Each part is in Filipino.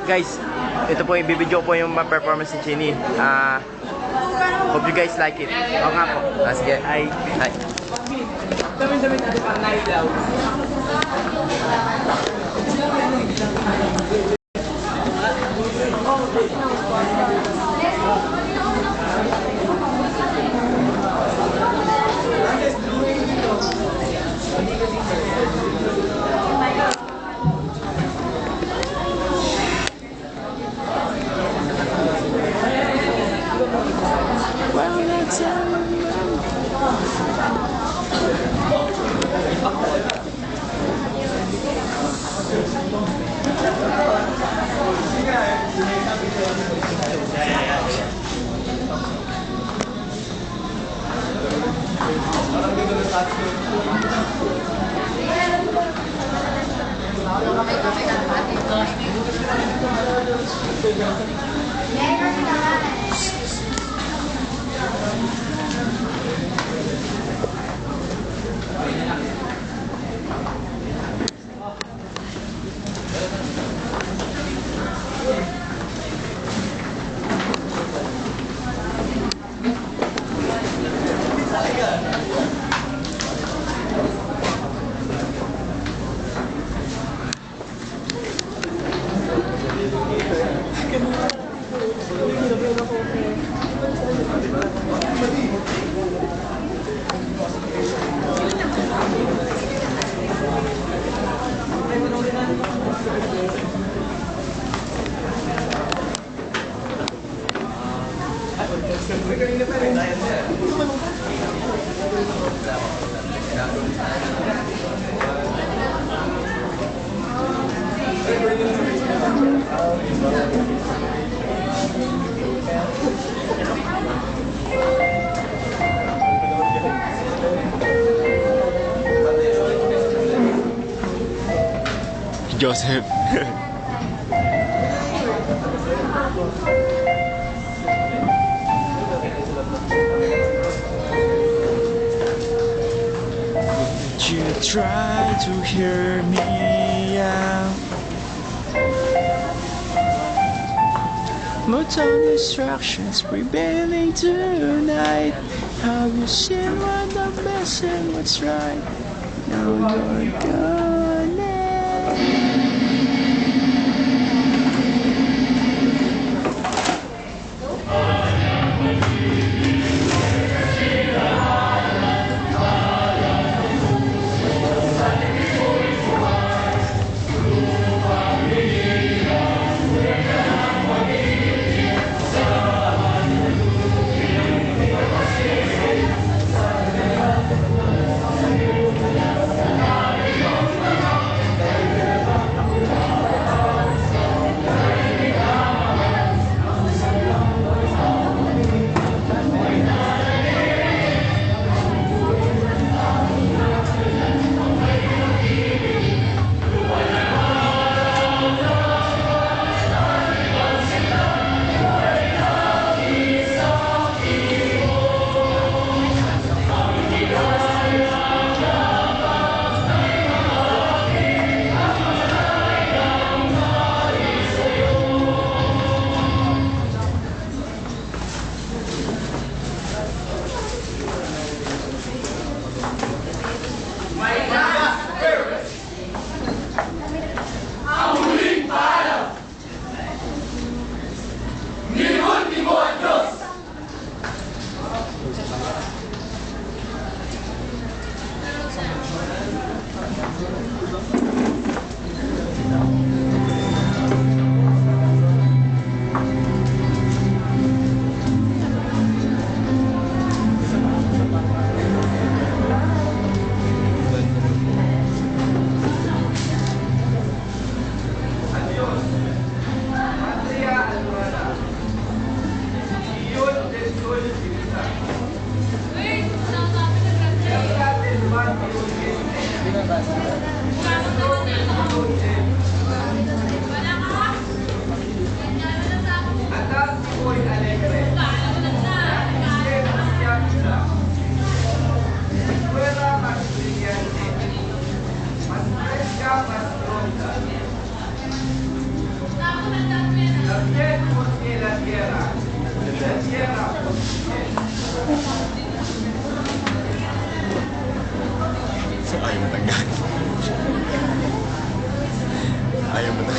guys, ito po yung bibidyo po yung performance ni Chinny. Hope you guys like it. Oo nga po. Sige. Hi. Hi. Dami-dami natin pang nailaw. Joseph. You try to hear me out, but all distractions prevailing tonight. Have you seen what the best and what's right? Now you're gone. Ayaw mo na.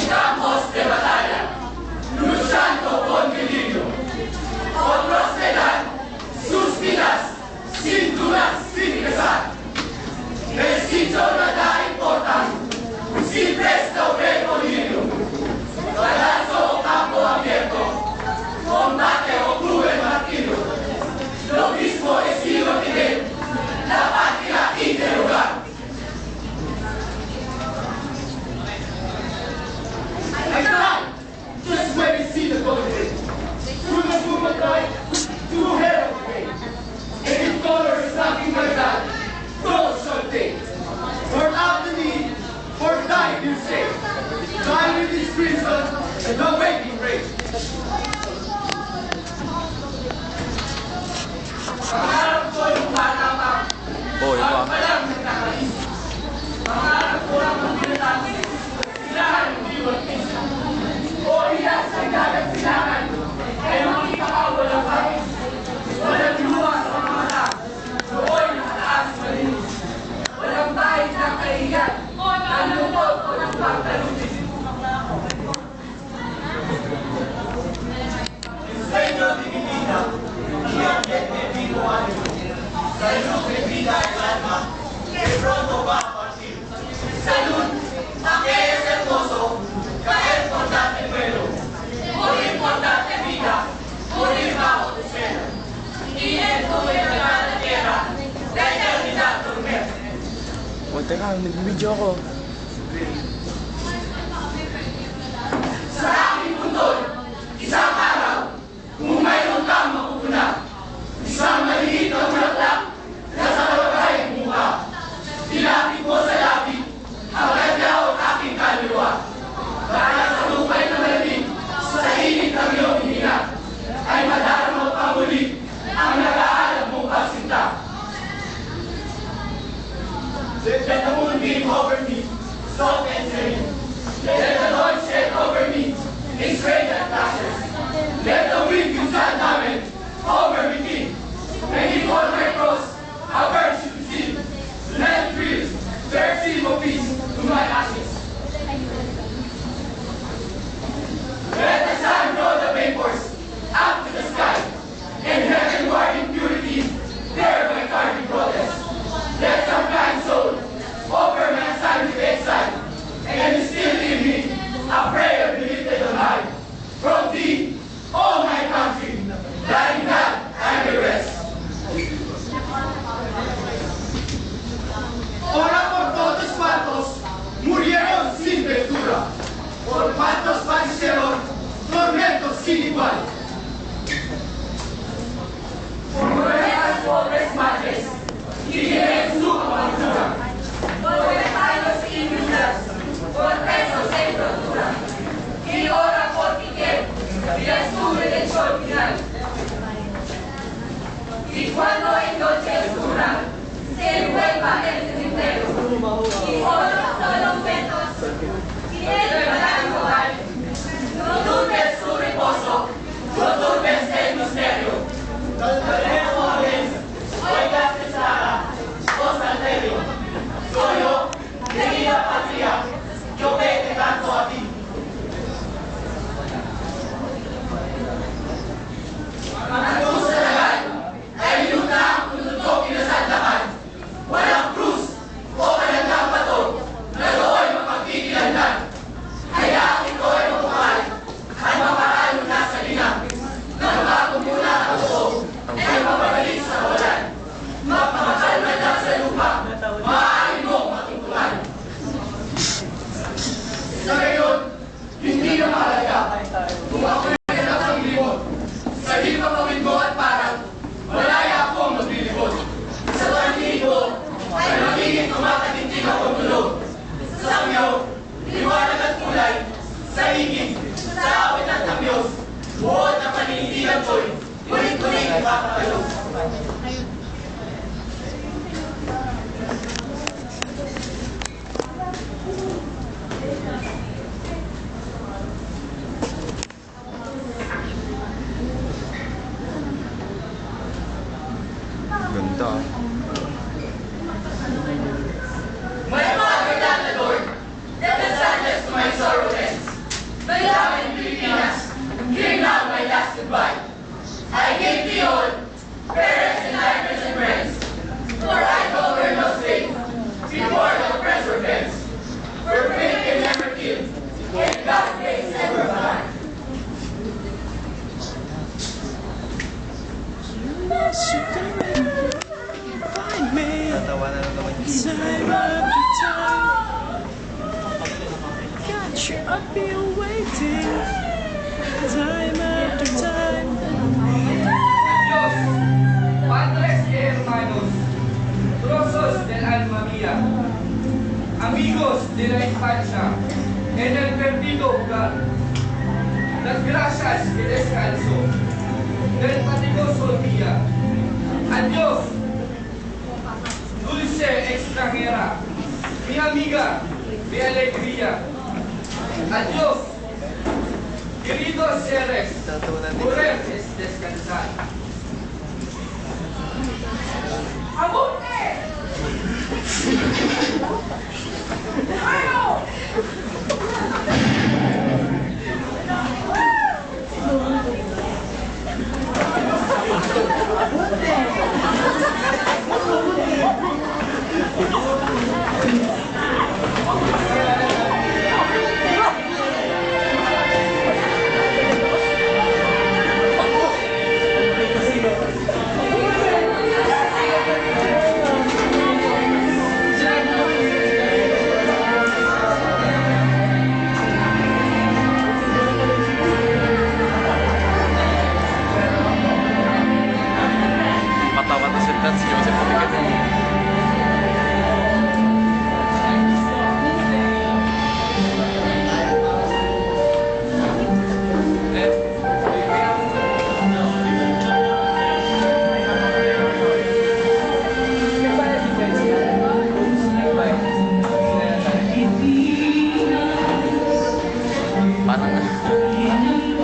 Campos de batalla, luchando con peligro. Otros te dan sus vidas, sin dudas, sin pesar. El sitio nada importa, si presta o peligro. Balazo o campo abierto, combate o club en martirio. Lo mismo es ir o tener, la patria interrogar. Just where you see the golden ring. Through the movement line, to hell of the way. And if color is nothing like that, those shall take. For out the need, for dying you say. Die with this prison and the waiting race. Pangarap ko yung bata pa. Ang palang nagkakalis. Pangarap ko lang ang pinatapos. Silahan yung iwan pisa. O ilas ay dagat silangan ay makikakawal ang pangis. Walang luha sa mga mata, looy nakataas malinis. Walang bahid ng kahigan, ng lupot o ng pagtalunin. Sueño de mi vida, y ayer me vino ánimo. Salud de vida el alma, que pronto va a partir. Salud, a que es hermoso, caer por darte vuelo, morir por darte vida, morir bajo tu suelo. Y en tu enredada tierra, la eternidad dormir. O, teka, nag-video ako. Sa aking mundo, isang araw, kung mayroon kang mapupuna, isang maliit na bulaklak na sa barangay mukha. Ilapit mo sa lapit, ang kanya o aking kaluluwa. Kaya sa lupay na malamig, sa init ng iyong hininga, ay madarama pa muli ang nag-aalab mong pagsinta. Let the moon beam over me, soft and serene. Let the Lord shed over me His rain that flashes. Let the wind use that garment over me king. When He called my cross, a virtue to sin. Let it breathe, bear film of peace to my ashes. Let the sun blow the vapors up to the sky, and heavenward in purity, there my carving protest. Let some kind soul over my untimely bedside, Time after time, got you up here waiting. Time after time. Dios, padres y hermanos, trozos del alma mía, amigos de la infancia, en el perdido hogar, las gracias y descanso del fatigoso día. Adiós, dulce extranjera, mi amiga, mi alegría. Adiós, queridos seres, morir es descansar. ¡Apunte! Patawa to si Joseph Pabigat.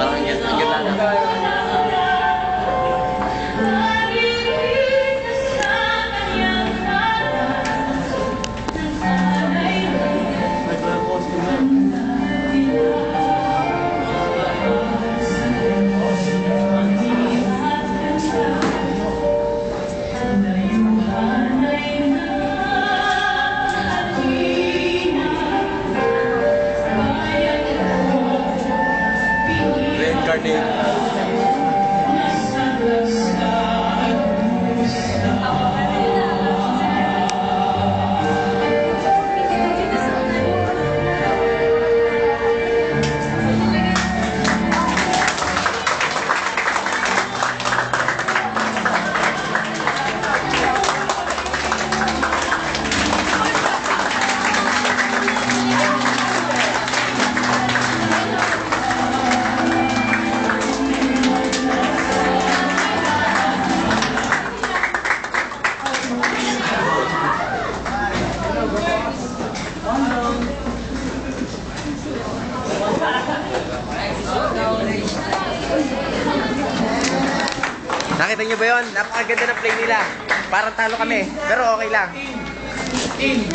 Parang yan, ang ganda na. Reincarnate. Nakita niyo ba yun? Napakaganda ng play nila. Parang talo kami, pero okay lang.